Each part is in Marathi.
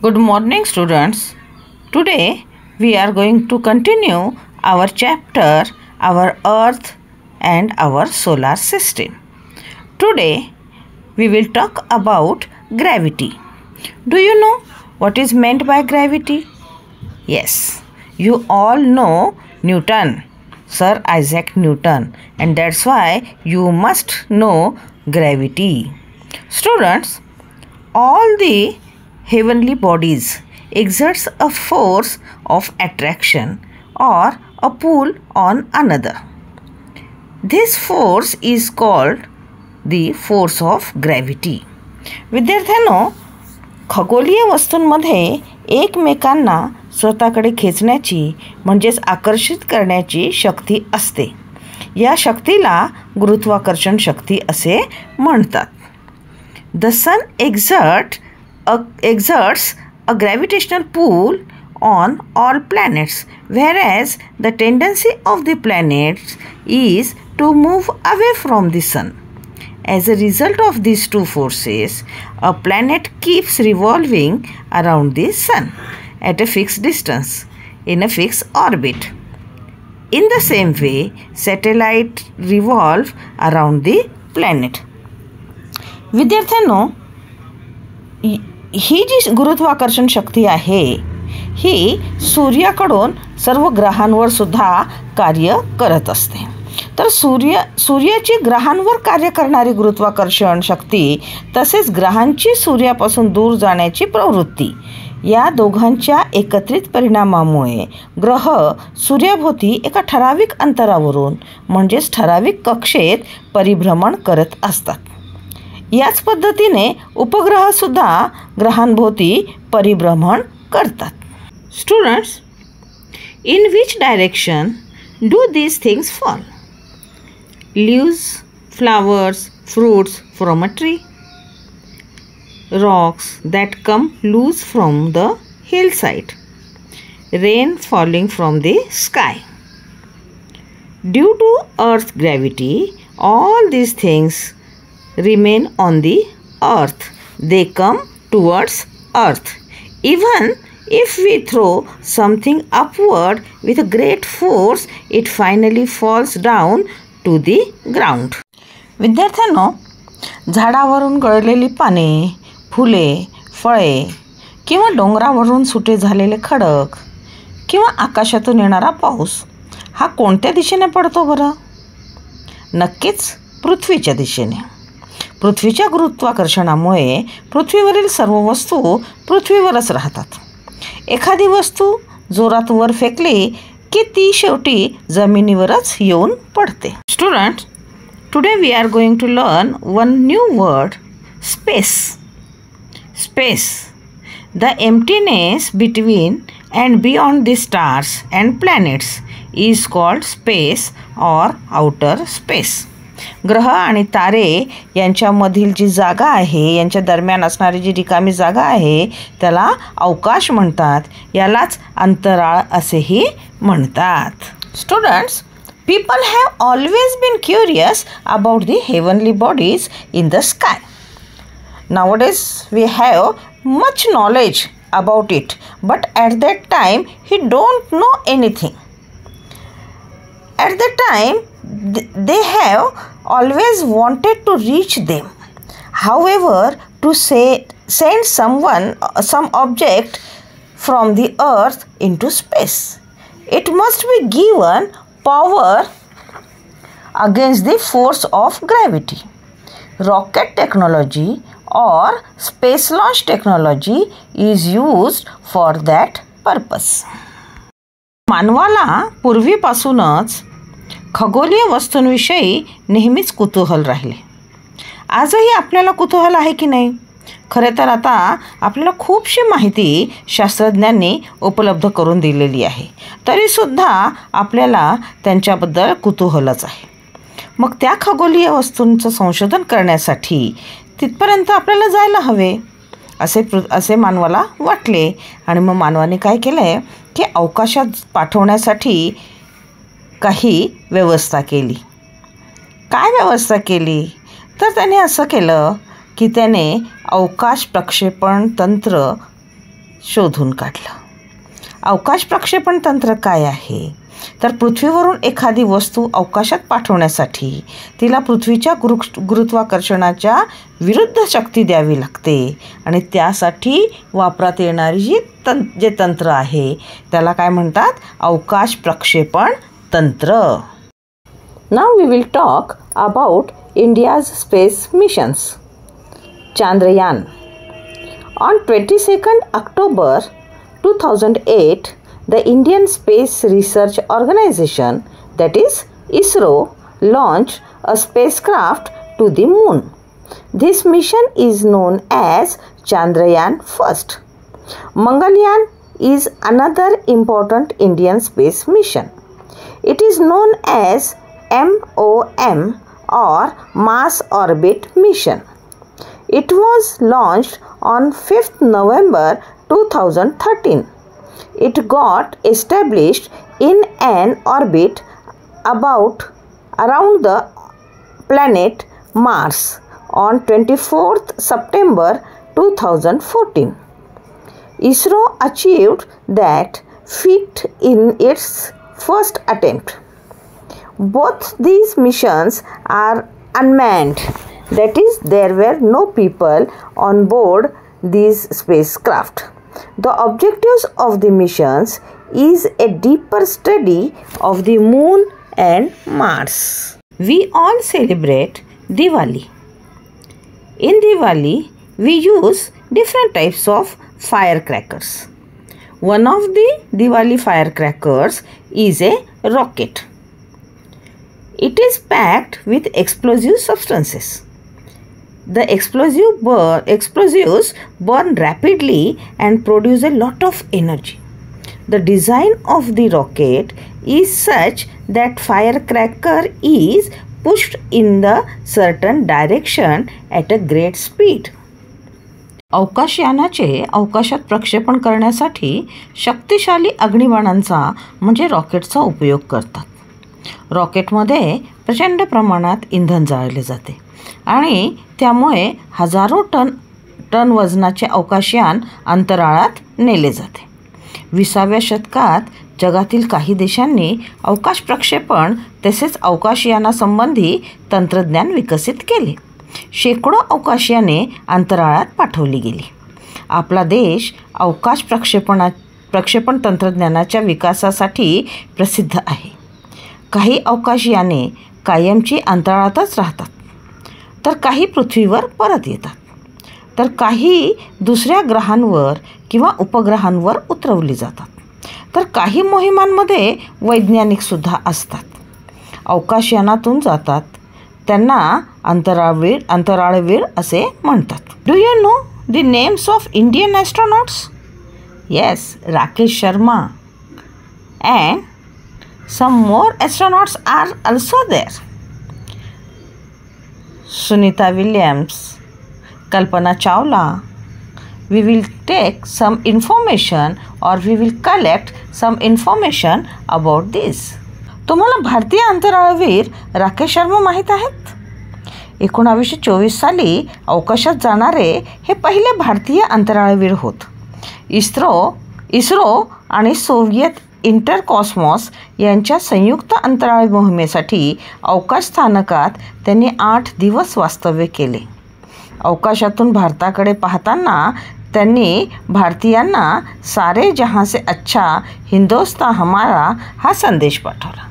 Good morning, students. Today we are going to continue our chapter, our Earth and our solar system. Today we will talk about gravity. Do you know what is meant by gravity? Yes, you all know Newton, Sir Isaac Newton, and that's why you must know gravity. Students, all the heavenly bodies exerts a force of attraction or a pull on another. This force is called the force of gravity. विद्यार्थ्यांनो, खगोलीय वस्तूंमध्ये एकमेकांना स्वतःकडे खेचण्याची म्हणजेच आकर्षित करण्याची शक्ती असते. या शक्तीला गुरुत्वाकर्षण शक्ती असे म्हणतात. The sun exerts a gravitational pull on all planets, whereas the tendency of the planets is to move away from the sun. As a result of these two forces, a planet keeps revolving around the sun at a fixed distance in a fixed orbit. In the same way, satellites revolve around the planet. विद्यार्थ्यांनो, ही जी गुरुत्वाकर्षण शक्ती आहे ही सूर्याकडून सर्व ग्रहांवर सुद्धा कार्य करत असते. तर सूर्याची ग्रहांवर कार्य करणारी गुरुत्वाकर्षण शक्ती तसेच ग्रहांची सूर्यापासून दूर जाण्याची प्रवृत्ती या दोघांच्या एकत्रित परिणामामुळे ग्रह सूर्याभोवती एका ठराविक अंतरावरून म्हणजेच ठराविक कक्षेत परिभ्रमण करत असतात. याच पद्धतीने उपग्रहसुद्धा ग्रहांभोवती परिभ्रमण करतात. Students, in which direction do these things fall? Leaves, flowers, fruits from a tree, rocks that come loose from the hillside, rain falling from the sky. Due to Earth's gravity, all these things remain on the earth. They come towards earth. Even if we throw something upward with a great force, it finally falls down to the ground. विद्यार्थ्यांनो, झाडावरून गळलेली पाने, फुले, फळे किंवा डोंगरावरून सुटे झालेले खडक किंवा आकाशातून येणारा पाऊस हा कोणत्या दिशेने पडतो बरं? नक्कीच पृथ्वीच्या दिशेने. पृथ्वीच्या गुरुत्वाकर्षणामुळे पृथ्वीवरील सर्व वस्तू पृथ्वीवरच राहतात. एखादी वस्तू जोरात वर फेकली की ती शेवटी जमिनीवरच येऊन पडते. Students, today we are going to learn one new word, space. Space, the emptiness between and beyond the stars and planets is called space or outer space. ग्रह आणि तारे यांच्यामधील जी जागा आहे, यांच्या दरम्यान असणारी जी रिकामी जागा आहे त्याला अवकाश म्हणतात. यालाच अंतराळ असेही म्हणतात. Students, people have always been curious about the heavenly bodies in the sky. Nowadays we have much knowledge about it, but at that time he don't know anything. At that time they have always wanted to reach them. However, to send some object from the earth into space, it must be given power against the force of gravity. Rocket technology or space launch technology is used for that purpose. मानवाला पूर्वीपासूनच खगोलीय वस्तूंविषयी नेहमीच कुतूहल राहिले. आजही आपल्याला कुतूहल आहे की नाही? खरे तर आता आपल्याला खूपशी माहिती शास्त्रज्ञांनी उपलब्ध करून दिलेली आहे, तरीसुद्धा आपल्याला त्यांच्याबद्दल कुतूहलच आहे. मग त्या खगोलीय वस्तूंचं संशोधन करण्यासाठी तिथपर्यंत आपल्याला जायला हवे असे मानवाला वाटले. आणि मग मानवाने काय केलं आहे की अवकाशात पाठवण्यासाठी काही व्यवस्था केली. काय व्यवस्था केली? तर त्याने असं केलं की त्याने अवकाश प्रक्षेपण तंत्र शोधून काढलं. अवकाश प्रक्षेपण तंत्र काय आहे? तर पृथ्वीवरून एखादी वस्तू अवकाशात पाठवण्यासाठी तिला पृथ्वीच्या गुरुत्वाकर्षणाच्या विरुद्ध शक्ती द्यावी लागते आणि त्यासाठी वापरात येणारी जे तंत्र आहे त्याला काय म्हणतात? अवकाश प्रक्षेपण तंत्र. नाव we will talk about India's space missions. Chandrayaan. On 22nd October 2008, the Indian Space Research Organization, that is ISRO, launched a spacecraft to the moon. This mission is known as Chandrayaan-1. Mangalyaan is another important Indian space mission. It is known as MOM or Mars Orbit Mission. It was launched on 5th November 2013. It got established in an orbit around the planet Mars on 24th September 2014. ISRO achieved that feat in its first attempt. Both these missions are unmanned. That is, there were no people on board these spacecraft. The objectives of the missions is a deeper study of the moon and Mars. We all celebrate Diwali. In Diwali, we use different types of firecrackers. One of the Diwali firecrackers is a rocket. It is packed with explosive substances. The explosives burn rapidly and produce a lot of energy. The design of the rocket is such that firecracker is pushed in the certain direction at a great speed. अवकाशयानाचे अवकाशात प्रक्षेपण करण्यासाठी शक्तिशाली अग्निबाणांचा म्हणजे रॉकेटचा उपयोग करतात. रॉकेटमध्ये प्रचंड प्रमाणात इंधन जाळले जाते आणि त्यामुळे हजारो टन वजनाचे अवकाशयान अंतराळात नेले जाते. 20व्या शतकात जगातील काही देशांनी अवकाश प्रक्षेपण तसेच अवकाशयानासंबंधी तंत्रज्ञान विकसित केले. शेकडो अवकाशयाने अंतराळात पाठवली गेली. आपला देश अवकाश प्रक्षेपण तंत्रज्ञानाच्या विकासासाठी प्रसिद्ध आहे. काही अवकाशयाने कायमची अंतराळातच राहतात, तर काही पृथ्वीवर परत येतात, तर काही दुसऱ्या ग्रहांवर किंवा उपग्रहांवर उतरवली जातात, तर काही मोहिमांमध्ये वैज्ञानिकसुद्धा असतात. अवकाशयानातून जातात त्यांना अंतराळवीर असे म्हणतात. Do you know the names of Indian astronauts? Yes, Rakesh Sharma and some more astronauts are also there. Sunita Williams, Kalpana Chawla. We will take some information or we will collect some information about this. तुम्हाला भारतीय अंतराळवीर राकेश शर्मा माहीत आहेत? 1924 साली अवकाशात जाणारे हे पहिले भारतीय अंतराळवीर होत. इस्रो आणि सोव्हिएत इंटरकॉस्मॉस यांच्या संयुक्त अंतराळ मोहिमेसाठी अवकाश स्थानकात त्यांनी 8 दिवस वास्तव्य केले. अवकाशातून भारताकडे पाहताना त्यांनी भारतीयांना सारे जहां से अच्छा हिंदुस्तान हमारा हा संदेश पाठवला.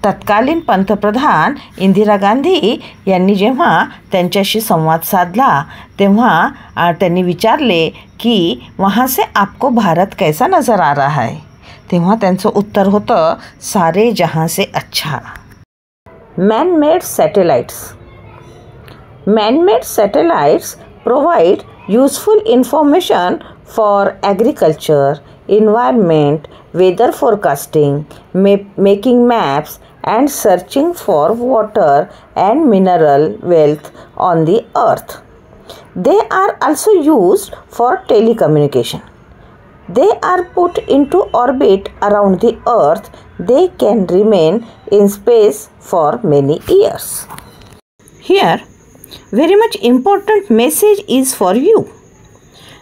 तत्कालीन पंतप्रधान इंदिरा गांधी यांनी जेव्हा त्यांच्याशी संवाद साधला तेव्हा त्यांनी विचारले की वहाँ से आपको भारत कैसा नज़र आ रहा है? तेव्हा त्यांचं उत्तर होतं, सारे जहां से अच्छा. Man-made satellites. Man-made satellites provide useful information for agriculture, environment, weather forecasting, making maps and searching for water and mineral wealth on the earth. They are also used for telecommunication. They are put into orbit around the earth. They can remain in space for many years. Here, very much important message is for you.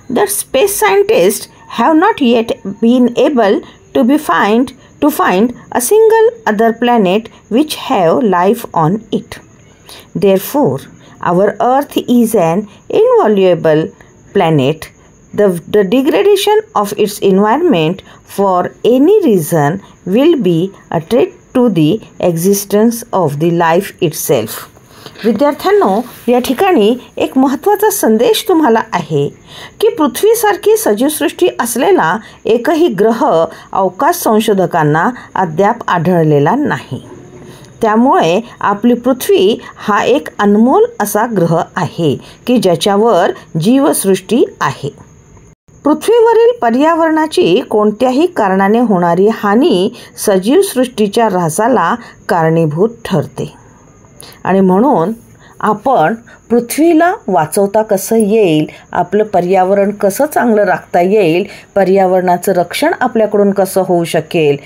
The space scientists have not yet been able to find a single other planet which have life on it. Therefore, our Earth is an invaluable planet. The degradation of its environment for any reason will be a threat to the existence of the life itself. विद्यार्थ्यांनो, या ठिकाणी एक महत्त्वाचा संदेश तुम्हाला आहे की पृथ्वीसारखी सजीवसृष्टी असलेला एकही ग्रह अवकाश संशोधकांना अद्याप आढळलेला नाही. त्यामुळे आपली पृथ्वी हा एक अनमोल असा ग्रह आहे की ज्याच्यावर जीवसृष्टी आहे. पृथ्वीवरील पर्यावरणाची कोणत्याही कारणाने होणारी हानी सजीवसृष्टीच्या ऱ्हासाला कारणीभूत ठरते आणि म्हणून आपण पृथ्वीला वाचवता कसं येईल, आपलं पर्यावरण कसं चांगलं राखता येईल, पर्यावरणाचं रक्षण आपल्याकडून कसं होऊ शकेल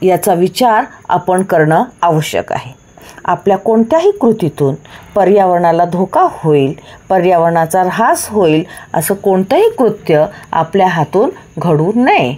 याचा विचार आपण करणं आवश्यक आहे. आपल्या कोणत्याही कृतीतून पर्यावरणाला धोका होईल, पर्यावरणाचा ऱ्हास होईल असं कोणतंही कृत्य आपल्या हातून घडू नये.